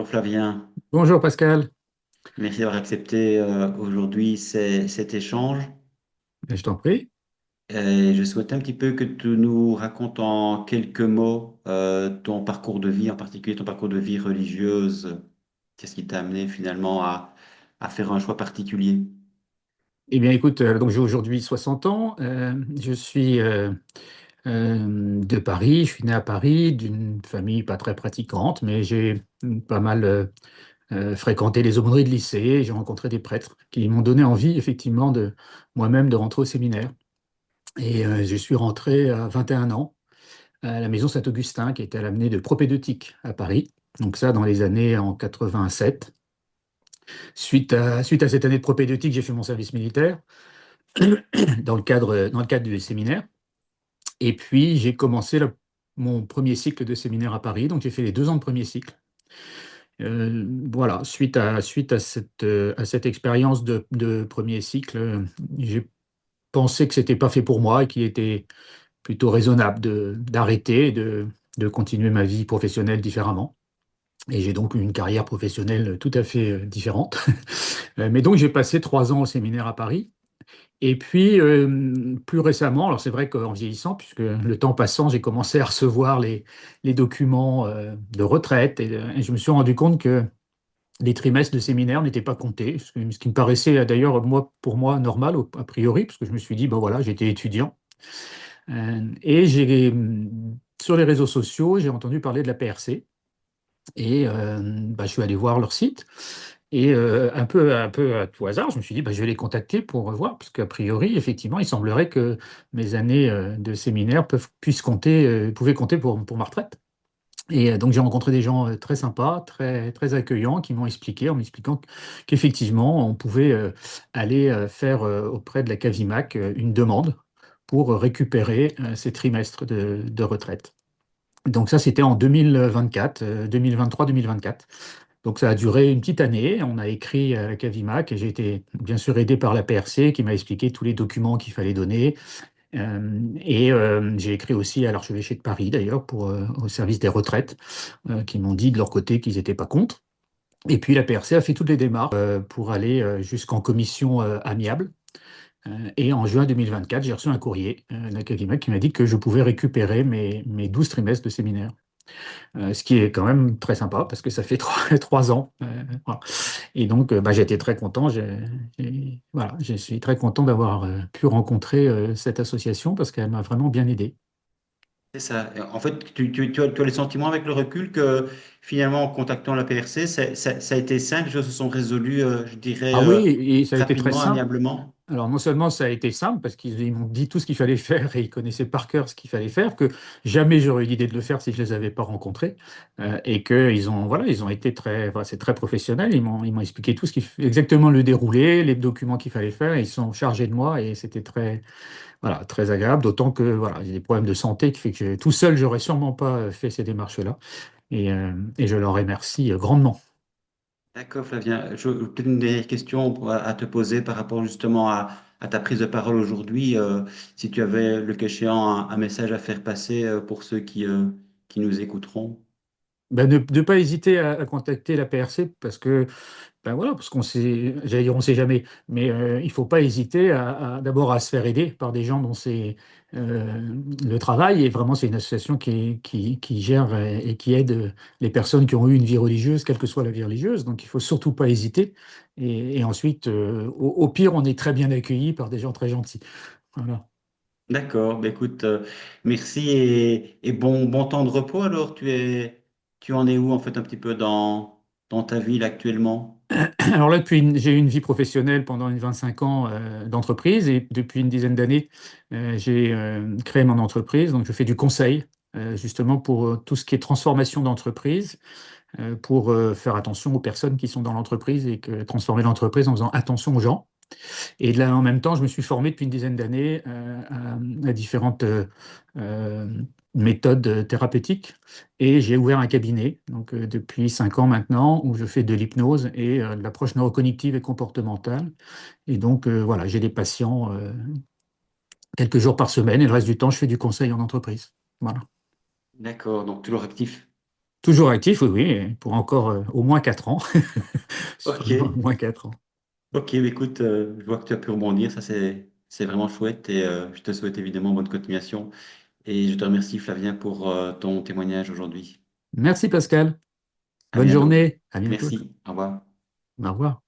Bonjour Flavien, Bonjour Pascal. merci d'avoir accepté aujourd'hui cet échange. Je t'en prie. Je souhaitais un petit peu que tu nous racontes en quelques mots ton parcours de vie, en particulier ton parcours de vie religieuse. Qu'est-ce qui t'a amené finalement à faire un choix particulier? Eh bien écoute, donc j'ai aujourd'hui 60 ans. Je suis de Paris. Je suis né à Paris d'une famille pas très pratiquante, mais j'ai pas mal fréquenté les aumôneries de lycée. J'ai rencontré des prêtres qui m'ont donné envie effectivement de moi-même de rentrer au séminaire. Et je suis rentré à 21 ans à la maison Saint-Augustin qui était à l'amener de propédeutique à Paris. Donc ça dans les années en 87. Suite à cette année de propédeutique, j'ai fait mon service militaire dans le cadre du séminaire. Et puis, j'ai commencé mon premier cycle de séminaire à Paris. Donc, j'ai fait les 2 ans de premier cycle. Voilà, suite à cette expérience de premier cycle, j'ai pensé que c'était pas fait pour moi et qu'il était plutôt raisonnable d'arrêter et de continuer ma vie professionnelle différemment. Et j'ai donc eu une carrière professionnelle tout à fait différente. Mais donc, j'ai passé 3 ans au séminaire à Paris. Et puis, plus récemment, alors c'est vrai qu'en vieillissant, puisque le temps passant, j'ai commencé à recevoir les documents de retraite et je me suis rendu compte que les trimestres de séminaire n'étaient pas comptés, ce qui me paraissait d'ailleurs, pour moi, normal a priori, parce que je me suis dit, ben voilà, j'étais étudiant. Et sur les réseaux sociaux, j'ai entendu parler de la PRC et je suis allé voir leur site. Et un peu à tout hasard, je me suis dit, bah, je vais les contacter pour voir, parce qu'a priori, effectivement, il semblerait que mes années de séminaire pouvaient compter pour ma retraite. Et donc, j'ai rencontré des gens très sympas, très, très accueillants, qui m'ont expliqué, en m'expliquant qu'effectivement, on pouvait aller faire auprès de la CAVIMAC une demande pour récupérer ces trimestres de retraite. Donc ça, c'était en 2024, 2023-2024. Donc ça a duré une petite année. On a écrit à la Cavimac et j'ai été bien sûr aidé par la PRC qui m'a expliqué tous les documents qu'il fallait donner. Et j'ai écrit aussi à l'archevêché de Paris d'ailleurs au service des retraites qui m'ont dit de leur côté qu'ils n'étaient pas contre. Et puis la PRC a fait toutes les démarches pour aller jusqu'en commission amiable. Et en juin 2024, j'ai reçu un courrier de la Cavimac qui m'a dit que je pouvais récupérer mes 12 trimestres de séminaire. Ce qui est quand même très sympa parce que ça fait 3 ans. Voilà. Et donc, j'ai été très content. Voilà, je suis très content d'avoir pu rencontrer cette association parce qu'elle m'a vraiment bien aidé. C'est ça. En fait, tu as le sentiment avec le recul que finalement, en contactant la PRC, ça a été simple, les choses se sont résolues, je dirais, Ah oui, et ça a été très rapidement, simple. amiablement. Alors, non seulement ça a été simple, parce qu'ils m'ont dit tout ce qu'il fallait faire et ils connaissaient par cœur ce qu'il fallait faire, que jamais j'aurais eu l'idée de le faire si je ne les avais pas rencontrés. Et qu'ils ont, voilà, ils ont été très, voilà, c'est très professionnel. Ils m'ont expliqué exactement le déroulé, les documents qu'il fallait faire. Ils sont chargés de moi et c'était très, voilà, très agréable. D'autant que, voilà, j'ai des problèmes de santé qui fait que tout seul, j'aurais sûrement pas fait ces démarches-là. Et je leur remercie grandement. D'accord, Flavien. Peut-être une dernière question à te poser par rapport justement à ta prise de parole aujourd'hui. Si tu avais, le cas échéant, un message à faire passer pour ceux qui nous écouteront. Ben, ne pas hésiter à contacter la PRC parce que ben voilà, parce qu'on sait, j'allais dire on sait jamais, mais il faut pas hésiter d'abord à se faire aider par des gens dont c'est le travail. Et vraiment, c'est une association qui gère et qui aide les personnes qui ont eu une vie religieuse, quelle que soit la vie religieuse. Donc, il faut surtout pas hésiter. Et ensuite, au pire, on est très bien accueilli par des gens très gentils. Voilà. D'accord, bah écoute, merci et bon temps de repos. Alors, tu en es où en fait un petit peu dans ta vie là, actuellement? Alors là, j'ai eu une vie professionnelle pendant 25 ans d'entreprise et depuis une dizaine d'années, j'ai créé mon entreprise. Donc, je fais du conseil justement pour tout ce qui est transformation d'entreprise, pour faire attention aux personnes qui sont dans l'entreprise et transformer l'entreprise en faisant attention aux gens. Et là, en même temps, je me suis formé depuis une dizaine d'années à différentes euh, méthodes thérapeutiques et j'ai ouvert un cabinet, donc depuis 5 ans maintenant, où je fais de l'hypnose et de l'approche neurocognitive et comportementale. Et donc, voilà, j'ai des patients quelques jours par semaine et le reste du temps, je fais du conseil en entreprise. Voilà. D'accord, donc toujours actif. Toujours actif, oui, oui, pour encore au moins 4 ans. Ok, Sûrement au moins 4 ans. ok, mais écoute, je vois que tu as pu rebondir, ça c'est vraiment chouette et je te souhaite évidemment bonne continuation et je te remercie Flavien pour ton témoignage aujourd'hui. Merci Pascal. À Bonne bientôt. journée. À bientôt. Merci, au revoir. Au revoir.